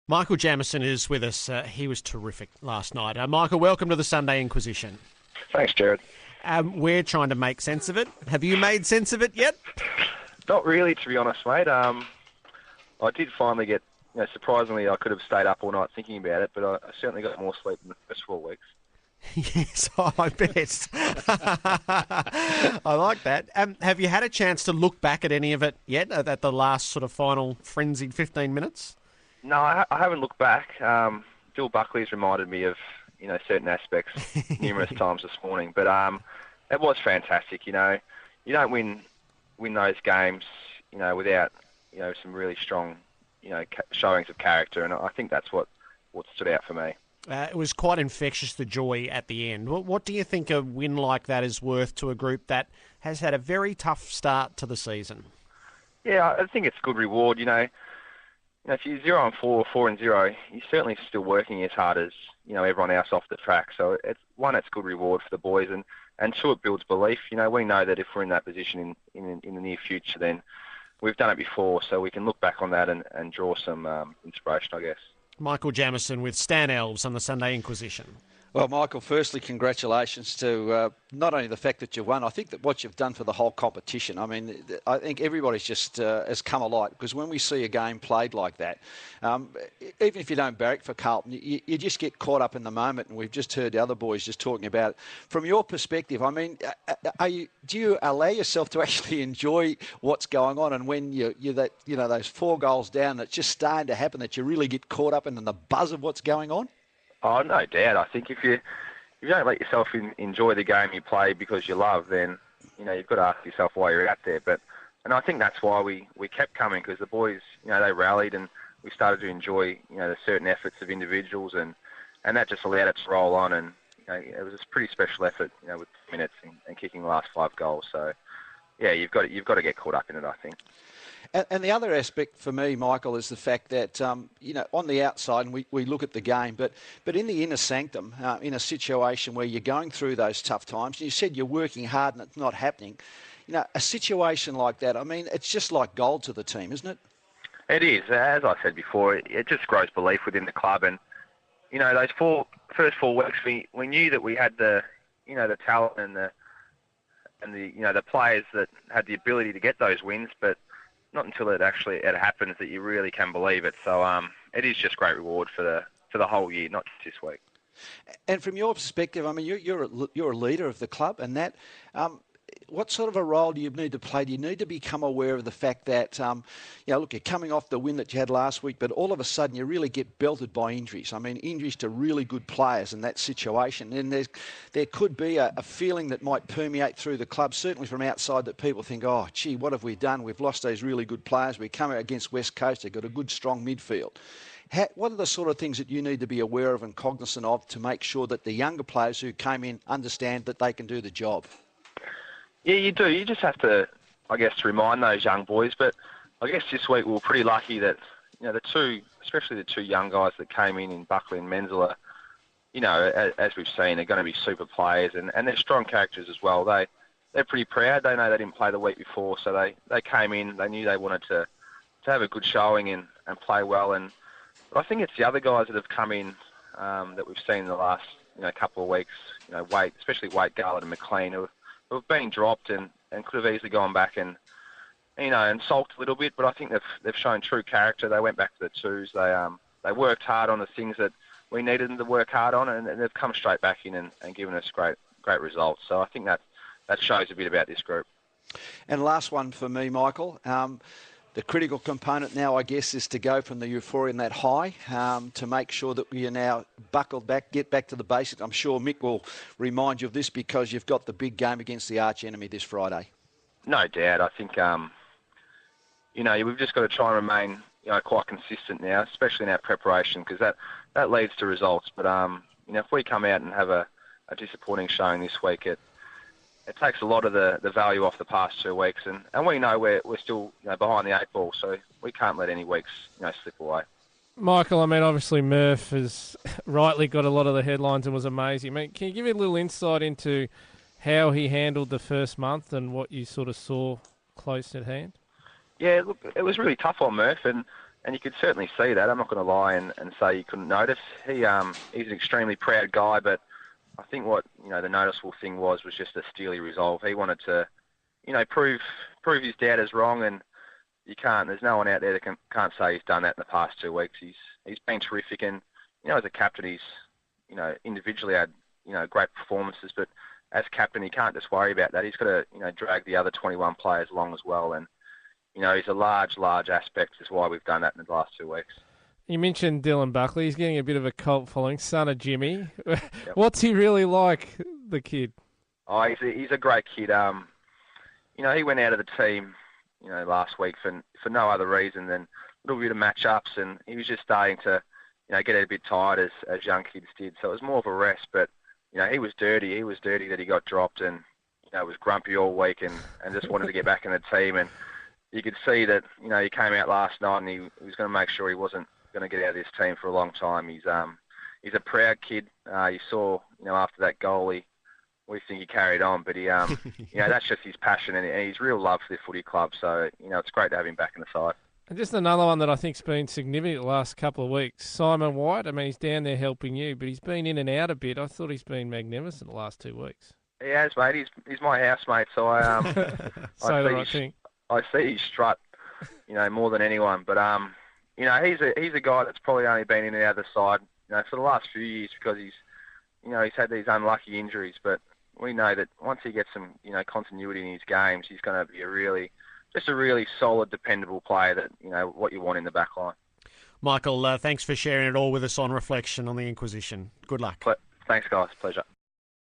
Michael Jamison is with us. He was terrific last night. Michael, welcome to the Sunday Inquisition. Thanks, Jared. We're trying to make sense of it. Have you made sense of it yet? Not really, to be honest, mate. I did finally get, surprisingly, I could have stayed up all night thinking about it, but I certainly got more sleep in the first 4 weeks. Yes, I bet. I like that. Have you had a chance to look back at any of it yet, at the last sort of final frenzied 15 minutes? No, I haven't looked back. Bill Buckley's reminded me of, certain aspects numerous times this morning, but it was fantastic. You don't win those games, without, some really strong, showings of character, and I think that's what stood out for me. It was quite infectious, the joy at the end. What do you think a win like that is worth to a group that has had a very tough start to the season? Yeah, I think it's good reward. If you're 0-4 or 4-0, you're certainly still working as hard as everyone else off the track. So it's good reward for the boys, and two, it builds belief. We know that if we're in that position in the near future, then we've done it before, so we can look back on that and draw some inspiration, I guess. Michael Jamison with Stan Elves on the Sunday Inquisition. Well, Michael, firstly, congratulations to not only the fact that you won, I think that what you've done for the whole competition. I mean, I think everybody's just has come alive, because when we see a game played like that, even if you don't barrack for Carlton, you just get caught up in the moment, and we've just heard the other boys just talking about it. From your perspective, I mean, do you allow yourself to actually enjoy what's going on, and when you're those 4 goals down, it's just starting to happen, that you really get caught up in the buzz of what's going on? Oh, no doubt. I think if you don't let yourself enjoy the game you play because you love, then you've got to ask yourself why you're out there. And I think that's why we kept coming, because the boys, they rallied, and we started to enjoy the certain efforts of individuals, and that just allowed it to roll on. And it was a pretty special effort, with minutes and kicking the last 5 goals. So yeah, you've got to get caught up in it, I think. And the other aspect for me, Michael, is the fact that, on the outside, and we look at the game, but in the inner sanctum, in a situation where you're going through those tough times, and you said you're working hard and it's not happening, a situation like that, I mean, it's just like gold to the team, isn't it? It is. As I said before, it just grows belief within the club. And, those first 4 weeks, we knew that we had the talent and the players that had the ability to get those wins, but not until it happens that you really can believe it. So it is just great reward for the whole year, not just this week. And from your perspective, I mean, you're a leader of the club, and that. What sort of a role do you need to play? Do you need to become aware of the fact that, look, you're coming off the win that you had last week, but all of a sudden you really get belted by injuries. I mean, injuries to really good players in that situation. And there could be a feeling that might permeate through the club, certainly from outside, that people think, oh, gee, what have we done? We've lost these really good players. We come out against West Coast. They've got a good, strong midfield. What are the sort of things that you need to be aware of and cognizant of to make sure that the younger players who came in understand that they can do the job? Yeah, you do. You just have to, I guess, remind those young boys. But I guess this week we were pretty lucky that, especially the 2 young guys that came in Buckley and Menzel, as we've seen, are going to be super players, and they're strong characters as well. They're pretty proud. They know they didn't play the week before, so they came in. They knew they wanted to have a good showing and play well. But I think it's the other guys that have come in that we've seen in the last couple of weeks. Especially Wade, Garland, and McLean, who have been dropped and could have easily gone back and sulked a little bit, but I think they've shown true character. They went back to the twos. They worked hard on the things that we needed them to work hard on, and they've come straight back in and given us great results. So I think that shows a bit about this group. And last one for me, Michael. The critical component now, I guess, is to go from the euphoria and that high to make sure that we are now buckled back, get back to the basics. I'm sure Mick will remind you of this, because you've got the big game against the arch enemy this Friday. No doubt. I think, we've just got to try and remain quite consistent now, especially in our preparation, because that leads to results. But, if we come out and have a disappointing showing this week, it takes a lot of the value off the past 2 weeks, and we know we're still behind the 8 ball, so we can't let any weeks slip away. Michael, I mean, obviously Murph has rightly got a lot of the headlines and was amazing. I mean, can you give me a little insight into how he handled the first month and what you sort of saw close at hand? Yeah, look, it was really tough on Murph, and And you could certainly see that. I'm not going to lie and say you couldn't notice. He's an extremely proud guy, but I think what the noticeable thing was just a steely resolve. He wanted to, prove his doubters wrong, and you can't. There's no one out there that can't say he's done that in the past 2 weeks. He's been terrific, and as a captain, he's individually had great performances, but as captain, he can't just worry about that. He's got to drag the other 21 players along as well, and he's a large aspect is why we've done that in the last 2 weeks. You mentioned Dylan Buckley. He's getting a bit of a cult following, son of Jimmy. Yep. What's he really like, the kid? Oh, he's a great kid. He went out of the team, last week for no other reason than a little bit of match-ups, and he was just starting to, get a bit tired as young kids did. So it was more of a rest, but, he was dirty. He was dirty that he got dropped and, was grumpy all week and just wanted to get back in the team. And you could see that, he came out last night and he was going to make sure he wasn't going to get out of this team for a long time. He's a proud kid. You saw, after that goal, we think he carried on, but he, that's just his passion and his real love for the footy club. So, it's great to have him back in the side. And just another one that I think's been significant the last couple of weeks, Simon White. I mean, he's down there helping you, but he's been in and out a bit. I thought he's been magnificent the last 2 weeks. He has, mate. He's my housemate, so I see his strut, more than anyone. But he's a guy that's probably only been in and out of the side, for the last few years because he's had these unlucky injuries. But we know that once he gets some, continuity in his games, he's going to be a really solid, dependable player that, what you want in the back line. Michael, thanks for sharing it all with us on Reflection on the Inquisition. Good luck. Thanks, guys. Pleasure.